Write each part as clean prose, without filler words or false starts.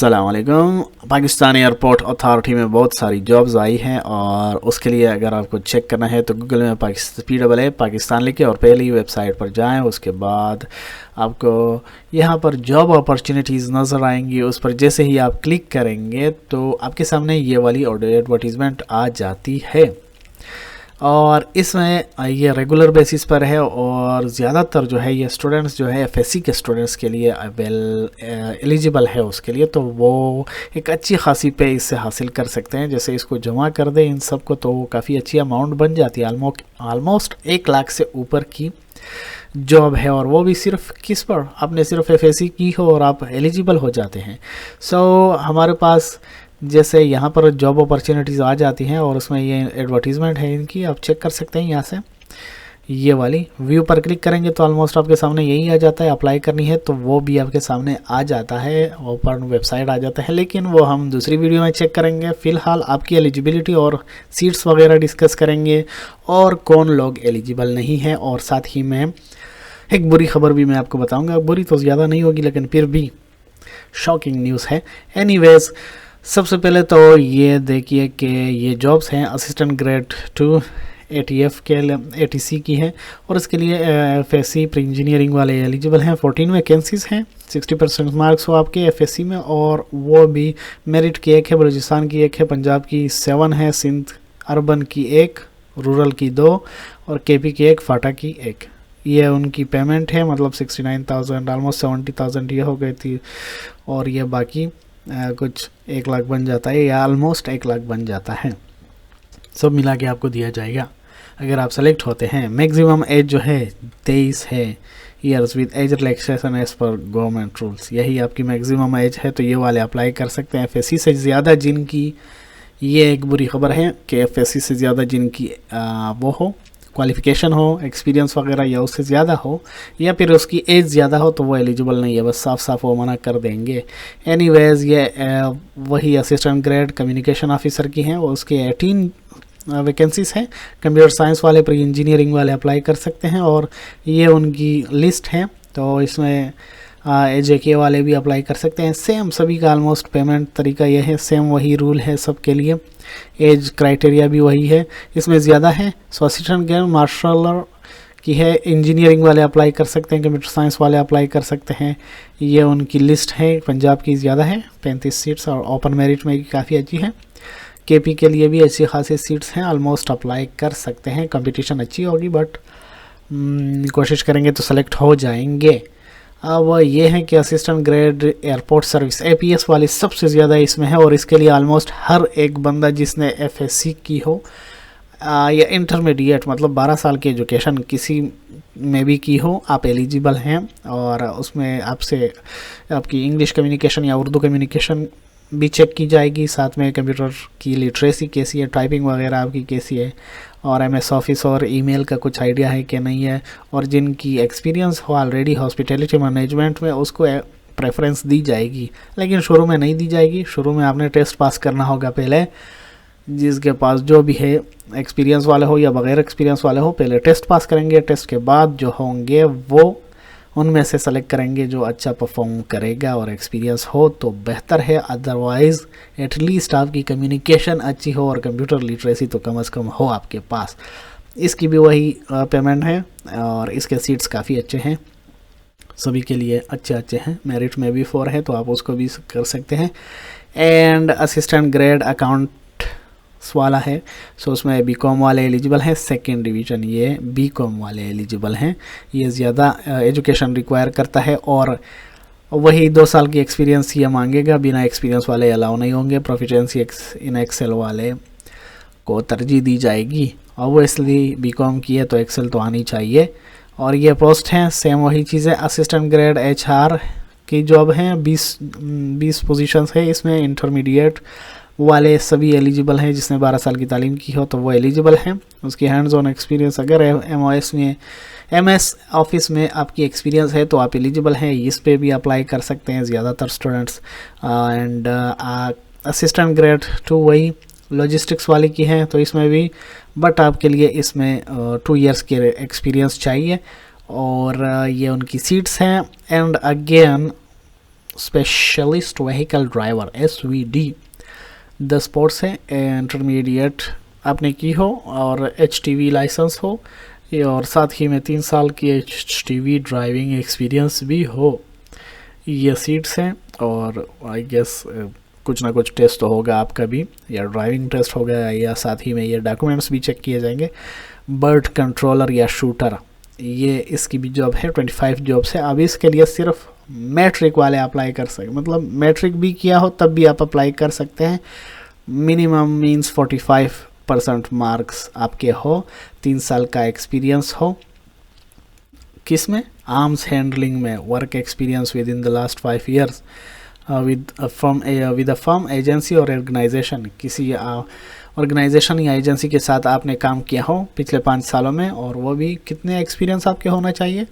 अस्सलाम वालेकुम। Pakistan airport authority में बहुत सारी जॉब्स आई हैं और उसके लिए अगर आपको चेक करना है तो गूगल में पाकिस्तान लिखे और पहली वेबसाइट पर जाएं। उसके बाद आपको यहाँ पर जॉब अपॉर्चुनिटीज़ नज़र आएंगी। उस पर जैसे ही आप क्लिक करेंगे तो आपके सामने ये वाली एडवर्टीज़मेंट आ जाती है और इसमें ये रेगुलर बेसिस पर है और ज़्यादातर जो है ये स्टूडेंट्स जो है एफएससी के स्टूडेंट्स के लिए एलिजिबल है। उसके लिए तो वो एक अच्छी खासी पे इससे हासिल कर सकते हैं। जैसे इसको जमा कर दें इन सब को तो काफ़ी अच्छी अमाउंट बन जाती है। ऑलमोस्ट 1 लाख से ऊपर की जॉब है और वो भी सिर्फ किस पर, आपने सिर्फ एफएससी की हो और आप एलिजिबल हो जाते हैं। हमारे पास जैसे यहाँ पर जॉब अपॉर्चुनिटीज़ आ जाती हैं और उसमें ये एडवर्टीज़मेंट है इनकी, आप चेक कर सकते हैं। यहाँ से ये वाली व्यू पर क्लिक करेंगे तो ऑलमोस्ट आपके सामने यही आ जाता है। अप्लाई करनी है तो वो भी आपके सामने आ जाता है, ऊपर वेबसाइट आ जाता है, लेकिन वो हम दूसरी वीडियो में चेक करेंगे। फ़िलहाल आपकी एलिजिबिलिटी और सीट्स वगैरह डिस्कस करेंगे और कौन लोग एलिजिबल नहीं हैं, और साथ ही में एक बुरी खबर भी मैं आपको बताऊँगा। बुरी तो ज़्यादा नहीं होगी लेकिन फिर भी शॉकिंग न्यूज़ है। एनीवेज़, सबसे पहले तो ये देखिए कि ये जॉब्स हैं असिस्टेंट ग्रेड 2 एटीएफ के एटीसी की है और इसके लिए एफएससी प्री इंजीनियरिंग वाले एलिजिबल हैं। 14 वैकेंसीज़ हैं, 60% मार्क्स हो आपके एफएससी में, और वो भी मेरिट की एक है, बलूचिस्तान की एक है, पंजाब की 7 है, सिंध अर्बन की 1, रूरल की 2 और केपी की 1, फाटा की 1। ये उनकी पेमेंट है, मतलब 69,000 ऑलमोस्ट 70,000 ये हो गई थी, और ये बाकी कुछ 1 लाख बन जाता है या ऑलमोस्ट 1 लाख बन जाता है। सब मिला के आपको दिया जाएगा अगर आप सेलेक्ट होते हैं। मैक्सिमम एज जो है 23 है years with age relaxation as per government rules, यही आपकी मैक्सिमम एज है। तो ये वाले अप्लाई कर सकते हैं। एफएससी से ज़्यादा जिनकी, ये एक बुरी खबर है कि एफएससी से ज़्यादा जिनकी वो हो, क्वालिफ़िकेशन हो, एक्सपीरियंस वगैरह या उससे ज़्यादा हो या फिर उसकी एज ज़्यादा हो तो वो एलिजिबल नहीं है, बस साफ साफ वो मना कर देंगे। एनीवेज़, ये वही असिस्टेंट ग्रेड कम्युनिकेशन ऑफिसर की हैं, वो उसके 18 वैकेंसीज़ हैं। कंप्यूटर साइंस वाले, प्री इंजीनियरिंग वाले अप्लाई कर सकते हैं और ये उनकी लिस्ट है। तो इसमें एजेके वाले भी अप्लाई कर सकते हैं। सेम सभी का ऑलमोस्ट पेमेंट तरीका ये है, सेम वही रूल है सबके लिए, एज क्राइटेरिया भी वही है, इसमें ज़्यादा है। असिस्टेंट ग्रेड मार्शलर की है, इंजीनियरिंग वाले अप्लाई कर सकते हैं, कंप्यूटर साइंस वाले अप्लाई कर सकते हैं। ये उनकी लिस्ट है। पंजाब की ज़्यादा है, 35 सीट्स, और ओपन मेरिट में भी काफ़ी अच्छी है। केपी के लिए भी अच्छी खासी सीट्स हैं, ऑलमोस्ट अप्लाई कर सकते हैं। कंपटीशन अच्छी होगी बट कोशिश करेंगे तो सेलेक्ट हो जाएंगे। अब ये है कि assistant grade airport service APS वाली सबसे ज़्यादा इसमें है और इसके लिए ऑलमोस्ट हर एक बंदा जिसने एफएससी की हो या इंटरमीडिएट, मतलब 12 साल की एजुकेशन किसी में भी की हो, आप एलिजिबल हैं। और उसमें आपसे आपकी इंग्लिश कम्युनिकेशन या उर्दू कम्युनिकेशन भी चेक की जाएगी, साथ में कंप्यूटर की लिटरेसी कैसी है, टाइपिंग वगैरह आपकी कैसी है, और एमएस ऑफिस और ईमेल का कुछ आइडिया है कि नहीं है। और जिनकी एक्सपीरियंस हो ऑलरेडी हॉस्पिटैलिटी मैनेजमेंट में, उसको प्रेफरेंस दी जाएगी, लेकिन शुरू में नहीं दी जाएगी। शुरू में आपने टेस्ट पास करना होगा पहले। जिसके पास जो भी है, एक्सपीरियंस वाले हो या बगैर एक्सपीरियंस वाले हो, पहले टेस्ट पास करेंगे। टेस्ट के बाद जो होंगे वो उनमें से सेलेक्ट करेंगे जो अच्छा परफॉर्म करेगा, और एक्सपीरियंस हो तो बेहतर है, अदरवाइज़ एटलीस्ट आपकी कम्युनिकेशन अच्छी हो और कंप्यूटर लिटरेसी तो कम से कम हो आपके पास। इसकी भी वही पेमेंट है और इसके सीट्स काफ़ी अच्छे हैं, सभी के लिए अच्छे हैं। मेरिट में भी 4 है तो आप उसको भी कर सकते हैं। एंड असिस्टेंट ग्रेड अकाउंट वाला है, उसमें बीकॉम वाले एलिजिबल हैं। 2nd डिवीज़न ये बीकॉम वाले एलिजिबल हैं। ये ज़्यादा एजुकेशन रिक्वायर करता है और वही 2 साल की एक्सपीरियंस ये मांगेगा, बिना एक्सपीरियंस वाले अलाउ नहीं होंगे। प्रोफिशिएंसी इन एक्सेल वाले को तरजीह दी जाएगी। ऑब्वियसली बीकॉम की है तो एक्सेल तो आनी चाहिए। और ये पोस्ट हैं, सेम वही चीज़ें। असिस्टेंट ग्रेड एचआर की जॉब हैं, 20 पोजीशंस है इसमें। इंटरमीडिएट वाले सभी एलिजिबल हैं, जिसने 12 साल की तालीम की हो तो वो एलिजिबल हैं। उसकी हैंड्स ऑन एक्सपीरियंस अगर एमएस ऑफिस में आपकी एक्सपीरियंस है तो आप एलिजिबल हैं, इस पे भी अप्लाई कर सकते हैं ज़्यादातर स्टूडेंट्स। एंड असिस्टेंट ग्रेड 2 वही लॉजिस्टिक्स वाले की है तो इसमें भी, बट आपके लिए इसमें 2 इयर्स के एक्सपीरियंस चाहिए। और ये उनकी सीट्स हैं। And again specialist vehicle driver SVD 10 ports है, इंटरमीडिएट आपने की हो और HTV लाइसेंस हो ये, और साथ ही में 3 साल की HTV ड्राइविंग एक्सपीरियंस भी हो। ये सीट्स हैं और आई गेस कुछ ना कुछ टेस्ट तो होगा आपका भी, या ड्राइविंग टेस्ट होगा या साथ ही में ये डॉक्यूमेंट्स भी चेक किए जाएंगे। बर्ड कंट्रोलर या शूटर, ये इसकी भी जॉब है। 25 जॉब्स है। अब इसके लिए सिर्फ मैट्रिक वाले अप्लाई कर सकते, मतलब मैट्रिक भी किया हो तब भी आप अप्लाई कर सकते हैं। मिनिमम मीन्स 45% मार्क्स आपके हो, 3 साल का एक्सपीरियंस हो। किस में? आर्म्स हैंडलिंग में work experience with in the last 5 years with a firm agency और ऑर्गेनाइजेशन, किसी ऑर्गेनाइजेशन या एजेंसी के साथ आपने काम किया हो पिछले 5 सालों में, और वो भी कितने एक्सपीरियंस आपके होना चाहिए?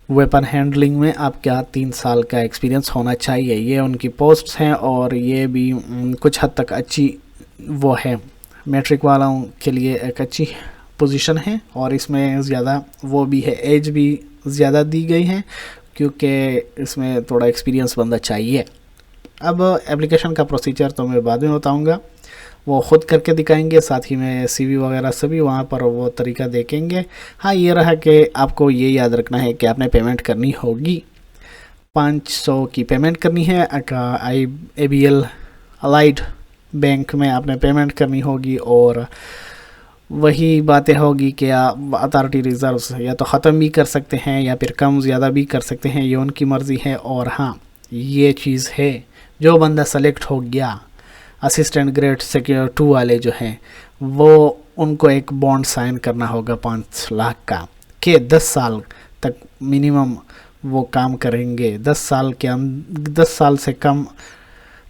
वेपन हैंडलिंग में आपका 3 साल का एक्सपीरियंस होना चाहिए। ये उनकी पोस्ट्स हैं और ये भी कुछ हद तक अच्छी वो है, मैट्रिक वालों के लिए एक अच्छी पोजीशन है। और इसमें ज़्यादा वो भी है, एज भी ज़्यादा दी गई है क्योंकि इसमें थोड़ा एक्सपीरियंस बंदा चाहिए। अब एप्लीकेशन का प्रोसीजर तो मैं बाद में बताऊंगा, वो ख़ुद करके दिखाएंगे, साथ ही में CV वगैरह सभी वहाँ पर वो तरीका देखेंगे। हाँ, ये रहा कि आपको ये याद रखना है कि आपने पेमेंट करनी होगी, 500 की पेमेंट करनी है। ABL अलाइड बैंक में आपने पेमेंट करनी होगी, और वही बातें होगी कि आप अथॉरिटी रिजर्व्स या तो ख़त्म भी कर सकते हैं या फिर कम ज़्यादा भी कर सकते हैं, ये उनकी मर्ज़ी है। और हाँ, ये चीज़ है, जो बंदा सेलेक्ट हो गया असिस्टेंट ग्रेड सेक्यूर 2 वाले जो हैं, वो उनको एक बॉन्ड साइन करना होगा 5 लाख का, कि 10 साल तक मिनिमम वो काम करेंगे। 10 साल से कम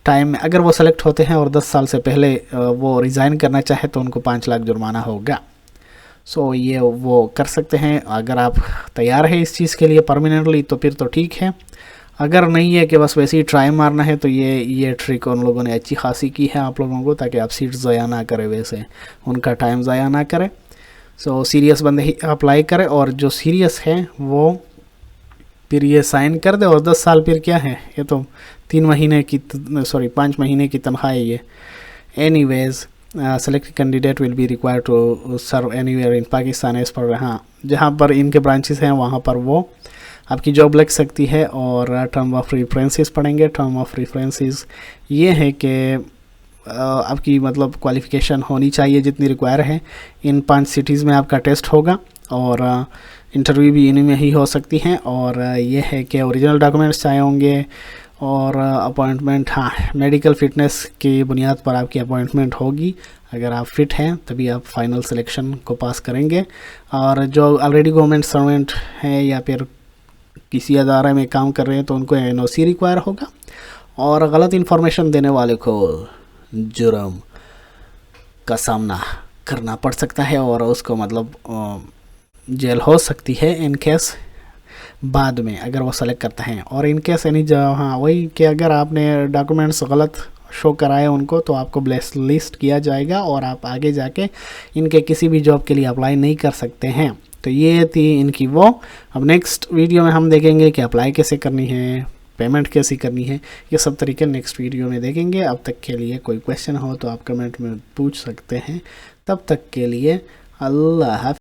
टाइम में अगर वो सेलेक्ट होते हैं और 10 साल से पहले वो रिज़ाइन करना चाहे तो उनको 5 लाख जुर्माना होगा। सो ये वो कर सकते हैं। अगर आप तैयार है इस चीज़ के लिए परमानेंटली तो फिर तो ठीक है, अगर नहीं है कि बस वैसे ही ट्राई मारना है तो ये ट्रिक उन लोगों ने अच्छी खासी की है आप लोगों को, ताकि आप सीट ज़ाया ना करें, वैसे उनका टाइम ज़ाया ना करें। सो सीरियस बंदे ही अप्लाई करें, और जो सीरियस है वो फिर ये साइन कर दे। और 10 साल फिर क्या है, ये तो 5 महीने की तनख्वाह है ये। Anyways, selected candidate will be required to serve anywhere in Pakistan as per, हाँ जहाँ पर इनके ब्रांचेस हैं वहाँ पर वो आपकी जॉब लग सकती है। और टर्म ऑफ रेफरेंसेस पढ़ेंगे। टर्म ऑफ रेफरेंसेस ये है कि आपकी मतलब क्वालिफ़िकेशन होनी चाहिए जितनी रिक्वायर है। इन 5 सिटीज़ में आपका टेस्ट होगा और इंटरव्यू भी इन्हीं में ही हो सकती हैं। और ये है कि ओरिजिनल डॉक्यूमेंट्स चाहिए होंगे, और अपॉइंटमेंट, हाँ मेडिकल फ़िटनेस की बुनियाद पर आपकी अपॉइंटमेंट होगी। अगर आप फिट हैं तभी आप फाइनल सिलेक्शन को पास करेंगे। और जो ऑलरेडी गवर्नमेंट सर्वेंट हैं या फिर किसी अदारे में काम कर रहे हैं तो उनको NOC रिक्वायर होगा। और गलत इन्फॉर्मेशन देने वाले को जुर्म का सामना करना पड़ सकता है, और उसको मतलब जेल हो सकती है इन केस बाद में अगर वो सेलेक्ट करता है। और इन केस हाँ वही कि अगर आपने डॉक्यूमेंट्स गलत शो कराए उनको तो आपको ब्लैक लिस्ट किया जाएगा और आप आगे जाके इनके किसी भी जॉब के लिए अप्लाई नहीं कर सकते हैं। तो ये थी इनकी वो। अब नेक्स्ट वीडियो में हम देखेंगे कि अप्लाई कैसे करनी है, पेमेंट कैसी करनी है, ये सब तरीके नेक्स्ट वीडियो में देखेंगे। अब तक के लिए कोई क्वेश्चन हो तो आप कमेंट में पूछ सकते हैं। तब तक के लिए अल्लाह हाफ़िज़।